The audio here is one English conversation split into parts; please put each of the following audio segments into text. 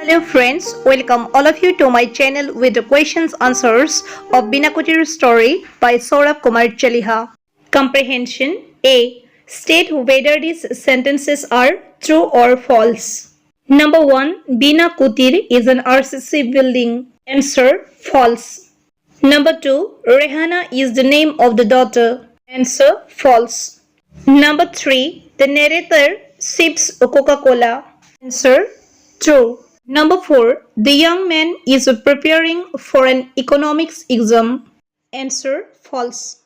Hello friends, welcome all of you to my channel with the questions answers of Bina Kutir story by Saurav Kumar Chaliha. Comprehension A. State whether these sentences are true or false. Number 1. Bina Kutir is an RCC building. Answer false. Number 2. Rehana is the name of the daughter. Answer false. Number 3. The narrator sips Coca-Cola. Answer true. Number 4. The young man is preparing for an economics exam. Answer false.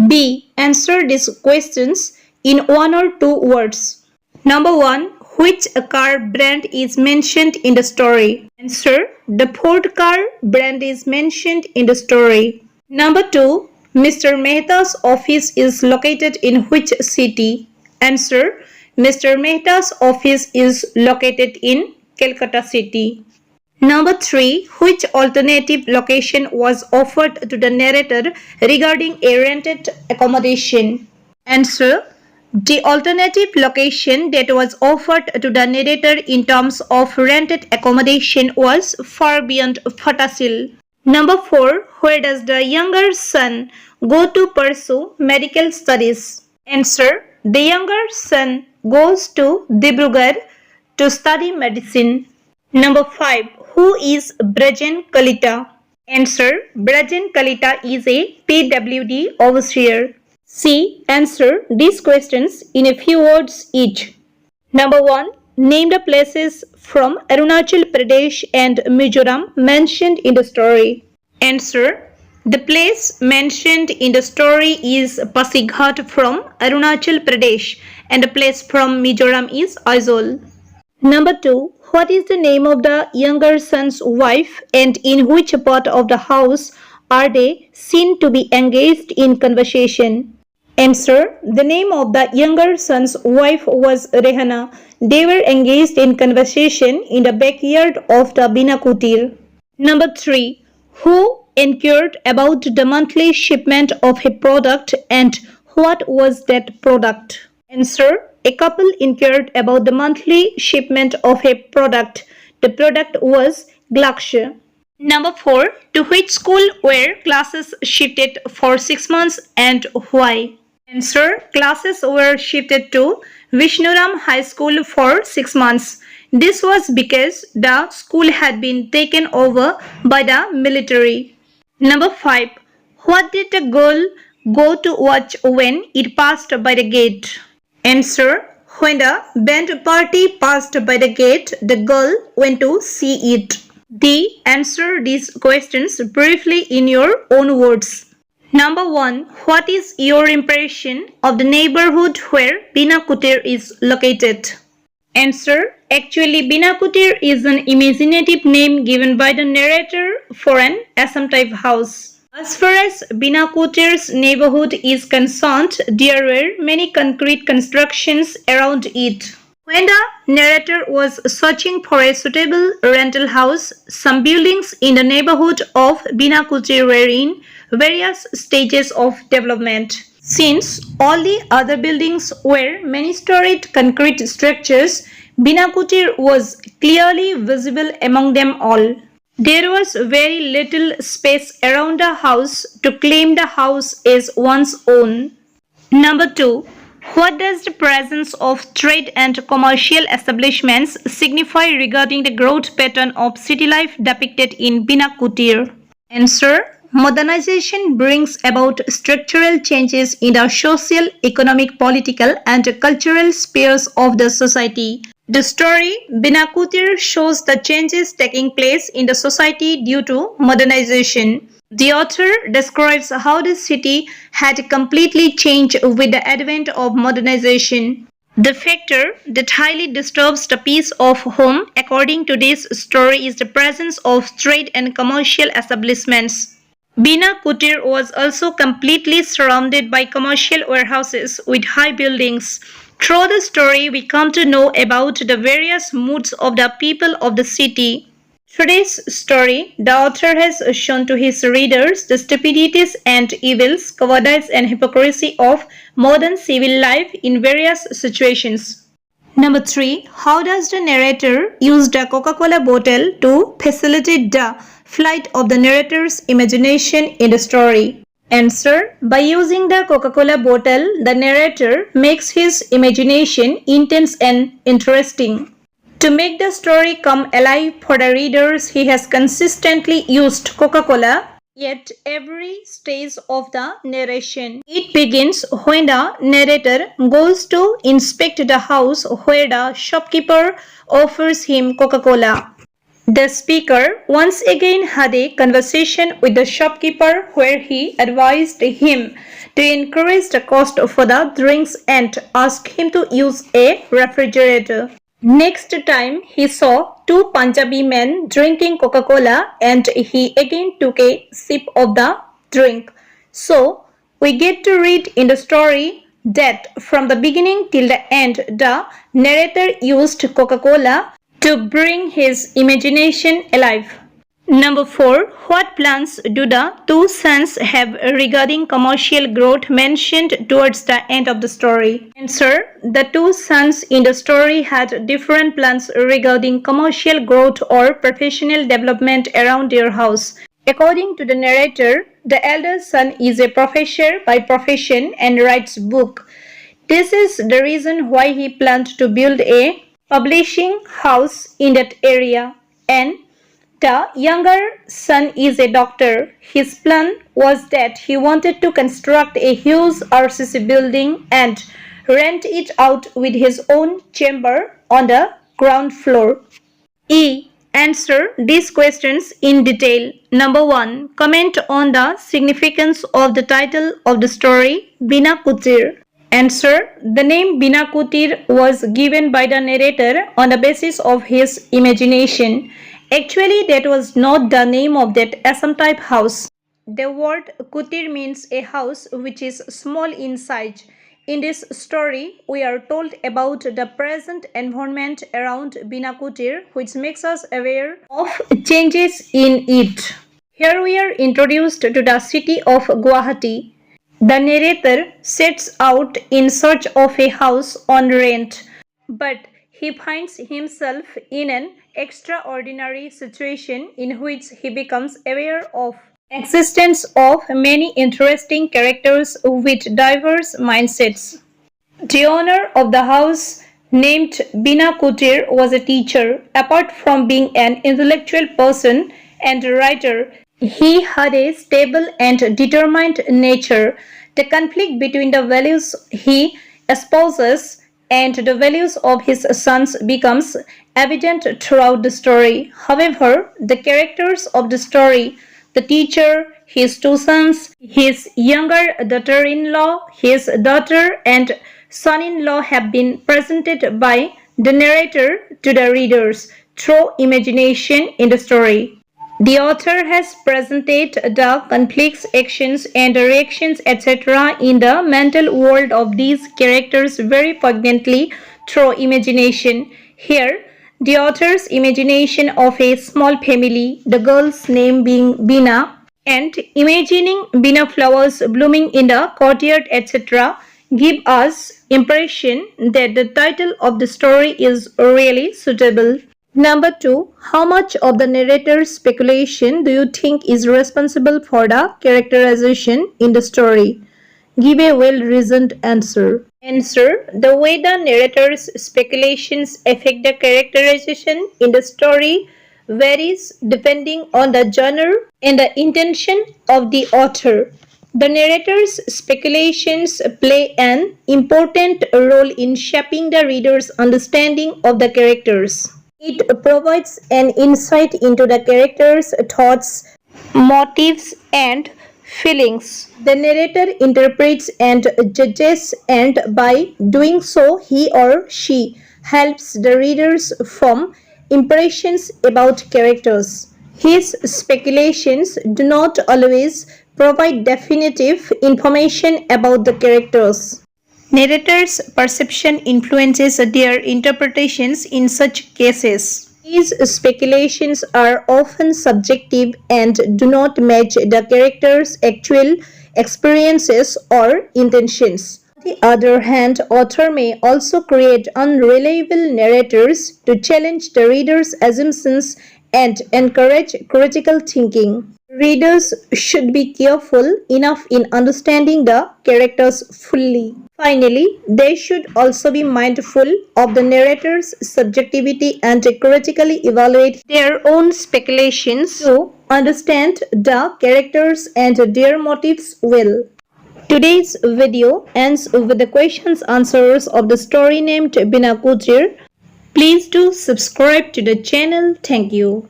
B. Answer these questions in one or two words. Number 1. Which car brand is mentioned in the story? Answer. The Ford car brand is mentioned in the story. Number 2. Mr. Mehta's office is located in which city? Answer. Mr. Mehta's office is located in Calcutta city. Number 3. Which alternative location was offered to the narrator regarding a rented accommodation? Answer. The alternative location that was offered to the narrator in terms of rented accommodation was far beyond Fatasil. Number 4. Where does the younger son go to pursue medical studies? Answer. The younger son goes to Dibrugarh to study medicine. Number 5. Who is Brajan Kalita? Answer. Brajan Kalita is a PWD overseer. C. Answer these questions in a few words each. Number 1. Name the places from Arunachal Pradesh and Mizoram mentioned in the story. Answer. The place mentioned in the story is Pasighat from Arunachal Pradesh and the place from Mizoram is Aizawl. Number 2. What is the name of the younger son's wife and in which part of the house are they seen to be engaged in conversation? Answer. The name of the younger son's wife was Rehana. They were engaged in conversation in the backyard of the Bina Kutir. Number 3. Who inquired about the monthly shipment of a product and what was that product? Answer. A couple inquired about the monthly shipment of a product. The product was Glaksha. Number 4. To which school were classes shifted for 6 months and why? Answer. Classes were shifted to Vishnuram High School for 6 months. This was because the school had been taken over by the military. Number 5. What did the girl go to watch when it passed by the gate? Answer. When the band party passed by the gate, the girl went to see it. D. Answer these questions briefly in your own words. Number 1. What is your impression of the neighborhood where Bina Kutir is located? Answer. Actually, Bina Kutir is an imaginative name given by the narrator for an Assam-type house. As far as Bina Kutir's neighborhood is concerned, there were many concrete constructions around it. When the narrator was searching for a suitable rental house, some buildings in the neighborhood of Bina Kutir were in various stages of development. Since all the other buildings were many-storied concrete structures, Bina Kutir was clearly visible among them all. There was very little space around the house to claim the house as one's own. Number 2. What does the presence of trade and commercial establishments signify regarding the growth pattern of city life depicted in Bina Kutir? Answer. Modernization brings about structural changes in the social, economic, political, and cultural spheres of the society. The story Bina Kutir shows the changes taking place in the society due to modernization. The author describes how the city had completely changed with the advent of modernization. The factor that highly disturbs the peace of home, according to this story, is the presence of trade and commercial establishments. Bina Kutir was also completely surrounded by commercial warehouses with high buildings. Through the story, we come to know about the various moods of the people of the city. Through this story, the author has shown to his readers the stupidities and evils, cowardice and hypocrisy of modern civil life in various situations. Number 3. How does the narrator use the Coca-Cola bottle to facilitate the flight of the narrator's imagination in the story? Answer. By using the Coca-Cola bottle, the narrator makes his imagination intense and interesting. To make the story come alive for the readers, he has consistently used Coca-Cola at every stage of the narration. It begins when the narrator goes to inspect the house where the shopkeeper offers him Coca-Cola. The speaker once again had a conversation with the shopkeeper where he advised him to increase the cost for the drinks and asked him to use a refrigerator. Next time he saw two Punjabi men drinking Coca-Cola and he again took a sip of the drink. So we get to read in the story that from the beginning till the end, the narrator used Coca-Cola to bring his imagination alive. Number 4. What plans do the two sons have regarding commercial growth mentioned towards the end of the story? Answer. The two sons in the story had different plans regarding commercial growth or professional development around their house. According to the narrator, the elder son is a professor by profession and writes books. This is the reason why he planned to build a publishing house in that area, and the younger son is a doctor. His plan was that he wanted to construct a huge RCC building and rent it out with his own chamber on the ground floor. E. Answer these questions in detail. Number 1. Comment on the significance of the title of the story, Bina Kutir. Answer. The name Bina Kutir was given by the narrator on the basis of his imagination. Actually, that was not the name of that Assam type house. The word Kutir means a house which is small in size. In this story, we are told about the present environment around Bina Kutir, which makes us aware of changes in it. Here we are introduced to the city of Guwahati. The narrator sets out in search of a house on rent, but he finds himself in an extraordinary situation in which he becomes aware of existence of many interesting characters with diverse mindsets. The owner of the house, named Bina Kutir, was a teacher. Apart from being an intellectual person and a writer, he had a stable and determined nature. The conflict between the values he espouses and the values of his sons becomes evident throughout the story. However, the characters of the story, the teacher, his two sons, his younger daughter-in-law, his daughter and son-in-law have been presented by the narrator to the readers through imagination in the story. The author has presented the conflicts, actions and reactions etc. in the mental world of these characters very poignantly through imagination. Here, the author's imagination of a small family, the girl's name being Bina, and imagining Bina flowers blooming in the courtyard etc. give us impression that the title of the story is really suitable. Number 2. How much of the narrator's speculation do you think is responsible for the characterization in the story? Give a well-reasoned answer. Answer. The way the narrator's speculations affect the characterization in the story varies depending on the genre and the intention of the author. The narrator's speculations play an important role in shaping the reader's understanding of the characters. It provides an insight into the characters' thoughts, motives, and feelings. The narrator interprets and judges, and by doing so, he or she helps the readers form impressions about characters. His speculations do not always provide definitive information about the characters. Narrators' perception influences their interpretations in such cases. These speculations are often subjective and do not match the character's actual experiences or intentions. On the other hand, author may also create unreliable narrators to challenge the reader's assumptions and encourage critical thinking. Readers should be careful enough in understanding the characters fully. Finally, they should also be mindful of the narrator's subjectivity and critically evaluate their own speculations to understand the characters and their motives well. Today's video ends with the questions answers of the story named Bina Kutir. Please do subscribe to the channel. Thank you.